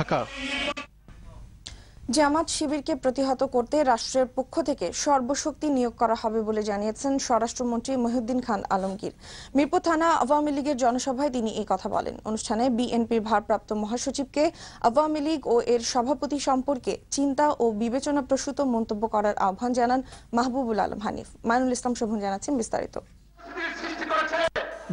ঢাকা। জামাত শিবিরকে প্রতিহত করতে রাষ্ট্রের পক্ষ থেকে সর্বশক্তি নিয়োগ করা হবে বলে জানিয়েছেন স্বরাষ্ট্রমন্ত্রী মহিউদ্দিন খান আলমগীর। মিরপুর থানা আওয়ামী লীগের জনসভায় তিনি এই কথা বলেন। অনুষ্ঠানে বিএনপির ভারপ্রাপ্ত মহাসচিবকে আওয়ামী লীগ ও এর সভাপতি সম্পর্কে চিন্তা ও বিবেচনাপ্রসূত মন্তব্য করার আহ্বান জানান মাহবুবুল আলম হানিফ। মাইনুল ইসলাম শোভন জানাচ্ছেন বিস্তারিত।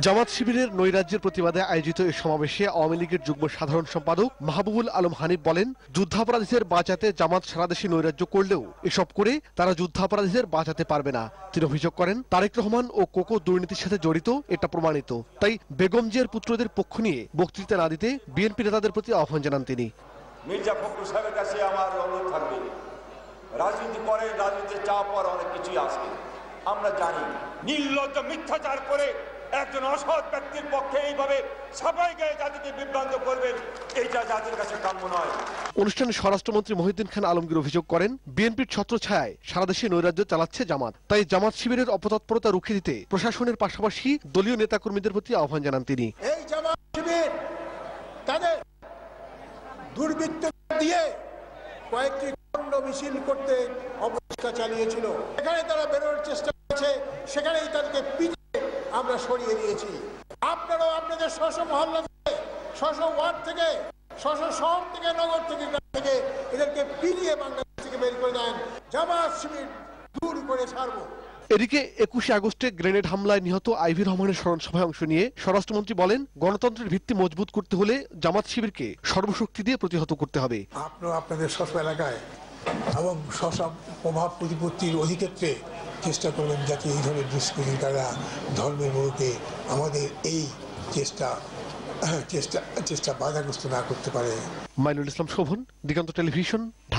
জামাত শিবিরের নৈরাজ্যের প্রতিবাদে আয়োজিত এই সমাবেশে আওয়ামী লীগের যুগ্ম সাধারণ সম্পাদক মাহবুবুল আলম হানিফ বলেন, যুদ্ধাপরাধীদের বাঁচাতে জামাত সারা দেশে নৈরাজ্য করলেও এসব করে তারা যুদ্ধাপরাধীদের বাঁচাতে পারবে না। তিনি অভিযোগ করেন, তারেক রহমান ও কোকো দুর্নীতির সাথে জড়িত, এটা প্রমাণিত। তাই বেগম জিয়ার পুত্রদের পক্ষ নিয়ে বক্তৃতা না দিতে বিএনপি নেতাদের প্রতি আহ্বান জানান তিনি। মির্জা ফখরুল সাহেবের কাছে আমার অনুরোধ থাকবে, রাজনীতি করে, রাজনীতির চাপ আর অনেক কিছুই আছে, আমরা জানি। নির্লজ্জ মিথ্যাচার করে একজন অসৎ ব্যক্তির পক্ষে এইভাবে সবাই গায়ে জাতিকে বিভ্রান্ত করবেন, এইটা জাতির কাছে কাম্য নয়। অনুষ্ঠানে স্বরাষ্ট্রমন্ত্রী মহিউদ্দিন খান আলমগীর অভিযোগ করেন, বিএনপির ছত্রছায়ায় সারা দেশে নৈরাজ্য চালাচ্ছে জামাত। তাই জামাত শিবিরের অপতৎপরতা রুখে দিতে প্রশাসনের পাশাপাশি দলীয় নেতাকর্মীদের প্রতি আহ্বান জানান তিনি। এই জামাত শিবির তাদের দুর্বৃত্ত দিয়ে কয়েকটি খণ্ড মিছিল করতে অবস্থা চালিয়েছিল। এখানে তারা বেরোনোর চেষ্টা করেছে, সেখানেই তাদেরকে পিছিয়ে আমরা সরিয়ে দিয়েছি। আপনারাও আপনাদের স্ব মহল্লা থেকে, স্ব ওয়ার্ড থেকে, স্ব শহর থেকে, নগর থেকে, গ্রাম থেকে এদেরকে পিলিয়ে বাংলাদেশ থেকে বের করে দেন। জামাত শিবির দূর করে ছাড়বো। এদিকে 21 আগস্টে গ্রেনেড হামলায় নিহত আইভি রহমানের স্মরণ সভায় অংশ নিয়ে স্বরাষ্ট্রমন্ত্রী বলেন, গণতন্ত্রের ভিত্তি মজবুত করতে হলে জামাত শিবিরকে সর্বশক্তি দিয়ে প্রতিহত করতে হবে। আপনারা আপনাদের স্ব এলাকায় এবং স্ব প্রভাব প্রতিপত্তির অধিক্ষেত্রে চেষ্টা করবেন যাতে এই ধরনের দুষ্কৃতিকারীরা ধর্মের মোড়কে আমাদের এই চেষ্টা বাধাগ্রস্ত না করতে পারে। মাইনুল ইসলাম শোভন, দিগন্ত টেলিভিশন, ঢাকা।